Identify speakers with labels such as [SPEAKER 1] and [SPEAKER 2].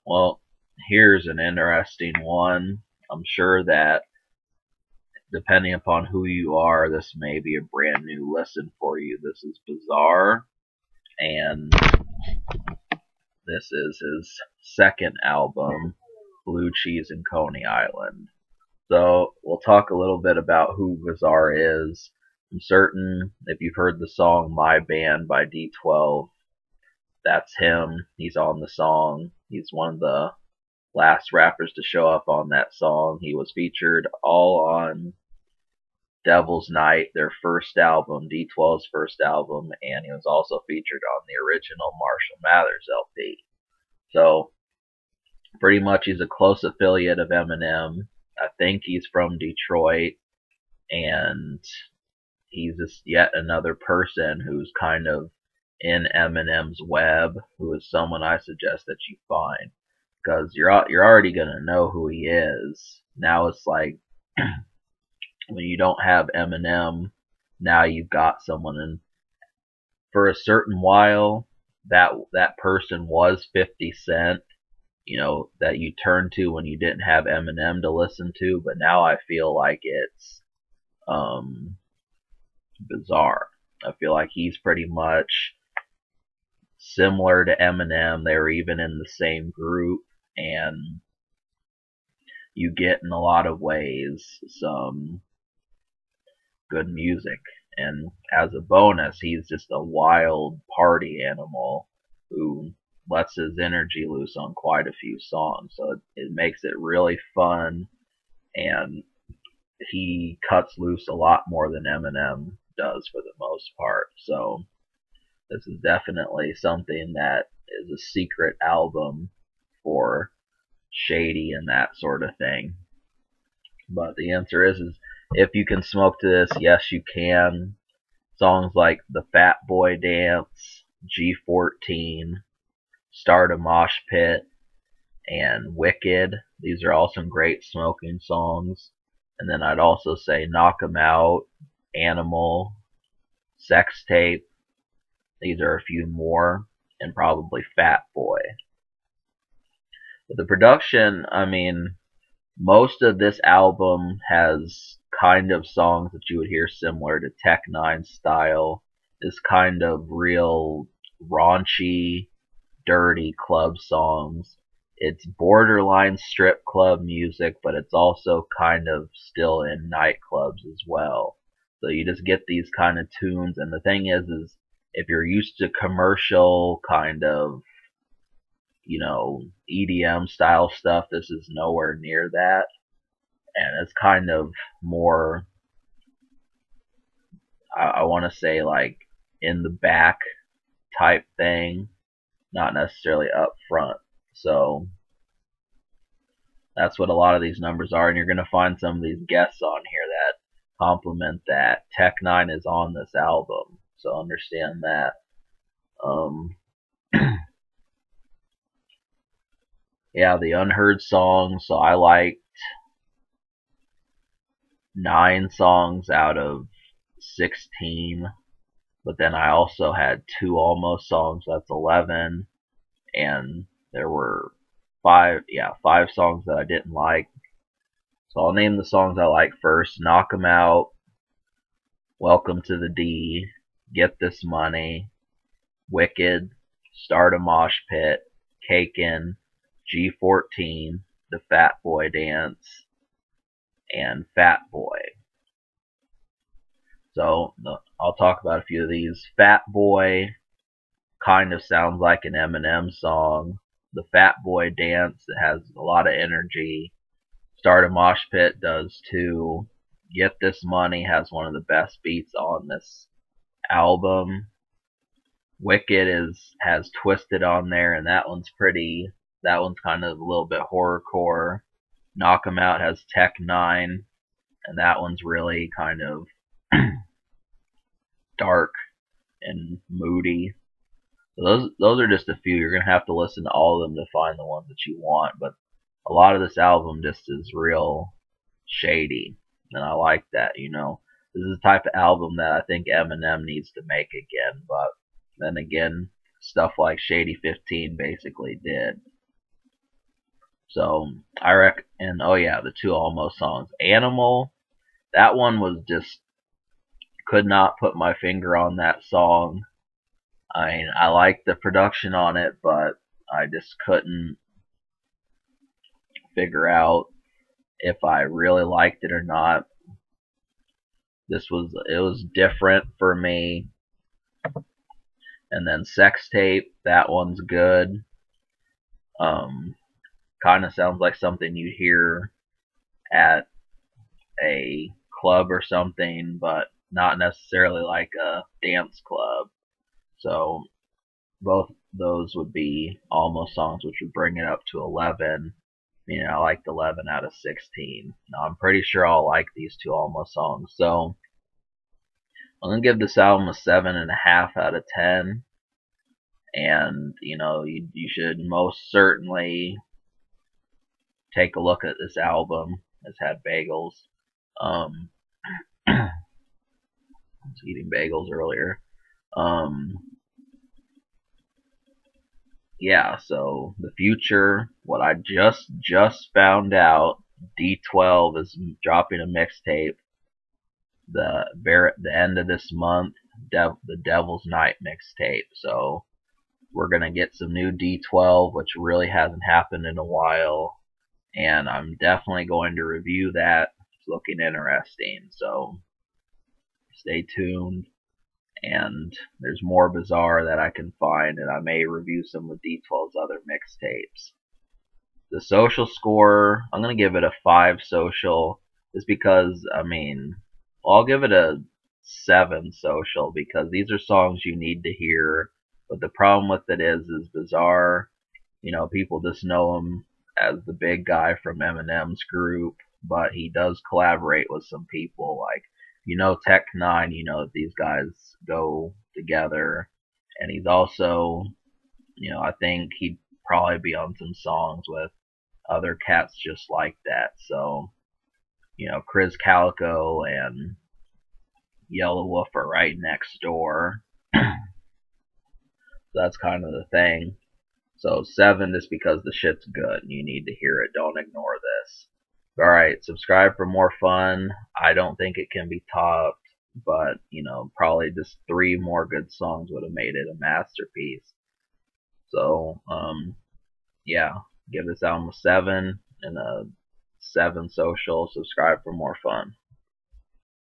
[SPEAKER 1] Well, here's an interesting one. I'm sure that depending upon who you are, this may be a brand new listen for you. This is Bizarre, and this is his second album, Blue Cheese and Coney Island. So we'll talk a little bit about who Bizarre is. I'm certain if you've heard the song My Band by D12, that's him. He's on the song. He's one of the last rappers to show up on that song. He was featured all on Devil's Night, their first album, D12's first album, and he was also featured on the original Marshall Mathers LP. So pretty much he's a close affiliate of Eminem. I think he's from Detroit, and he's just yet another person who's kind of in Eminem's web, who is someone I suggest that you find, because you're already gonna know who he is. Now it's like when you don't have Eminem, now you've got someone, and for a certain while, that person was 50 Cent, that you turned to when you didn't have Eminem to listen to, but now I feel like it's Bizarre. I feel like he's pretty much similar to Eminem. They were even in the same group, and you get in a lot of ways some good music. And as a bonus, he's just a wild party animal who lets his energy loose on quite a few songs. So it makes it really fun, and he cuts loose a lot more than Eminem does for the most part. So this is definitely something that is a secret album for Shady and that sort of thing. But the answer is if you can smoke to this, yes, you can. Songs like The Fat Boy Dance, G14, Start a Mosh Pit, and Wicked. These are all some great smoking songs. And then I'd also say Knock 'Em Out, Animal, Sex Tape. These are a few more, and probably Fat Boy. But the production, I mean, most of this album has kind of songs that you would hear similar to Tech Nine style. This kind of real raunchy, dirty club songs. It's borderline strip club music, but it's also kind of still in nightclubs as well. So you just get these kind of tunes, and the thing is if you're used to commercial kind of, EDM style stuff, this is nowhere near that. And it's kind of more, I want to say, like in the back type thing, not necessarily up front. So that's what a lot of these numbers are, and you're going to find some of these guests on here that complement that. Tech Nine is on this album, so understand that. Yeah, the unheard songs. So I liked 9 songs out of 16, but then I also had 2 almost songs. That's 11, and there were 5 songs that I didn't like. So I'll name the songs I like first. Knock 'Em Out, Welcome to the D, Get This Money, Wicked, Start a Mosh Pit, Cakin', G14, The Fat Boy Dance, and Fat Boy. So I'll talk about a few of these. Fat Boy kind of sounds like an Eminem song. The Fat Boy Dance, it has a lot of energy. Start a Mosh Pit does too. Get This Money has one of the best beats on this album. Wicked has Twisted on there, and that one's kind of a little bit horrorcore. Knock 'Em Out has Tech Nine, and that one's really kind of dark and moody. So those are just a few. You're gonna have to listen to all of them to find the ones that you want. But a lot of this album just is real shady, and I like that. This is the type of album that I think Eminem needs to make again. But then again, stuff like Shady 15 basically did. So I reckon, and oh yeah, the two Almost songs. Animal, that one was just, could not put my finger on that song. I mean, I liked the production on it, but I just couldn't figure out if I really liked it or not. It was different for me. And then Sex Tape, that one's good. Um, Kind of sounds like something you'd hear at a club or something, but not necessarily like a dance club. So both those would be Almost songs, which would bring it up to 11. I liked 11 out of 16. Now, I'm pretty sure I'll like these two Almost songs. So I'm gonna give this album a 7.5 out of 10. And you should most certainly take a look at this album. It's had bagels. Um, I was eating bagels earlier. Um, yeah, so the future, what I just found out, D12 is dropping a mixtape the end of this month, the Devil's Night mixtape. So we're gonna get some new D12, which really hasn't happened in a while, and I'm definitely going to review that. It's looking interesting, so stay tuned. And there's more bizarre that I can find, and I may review some of D12's other mixtapes. The social score, I'm gonna give it a 5 social, just because I'll give it a 7 social because these are songs you need to hear. But the problem with it is bizarre. People just know him as the big guy from Eminem's group, but he does collaborate with some people like Tech Nine. These guys go together, and he's also, I think he'd probably be on some songs with other cats just like that. So, Chris Calico and Yellow Wolf are right next door. So that's kind of the thing. So 7 just because the shit's good and you need to hear it. Don't ignore this. Alright, subscribe for more fun. I don't think it can be topped, but probably just 3 more good songs would have made it a masterpiece. So, yeah, give this album a 7 and a 7 social. Subscribe for more fun.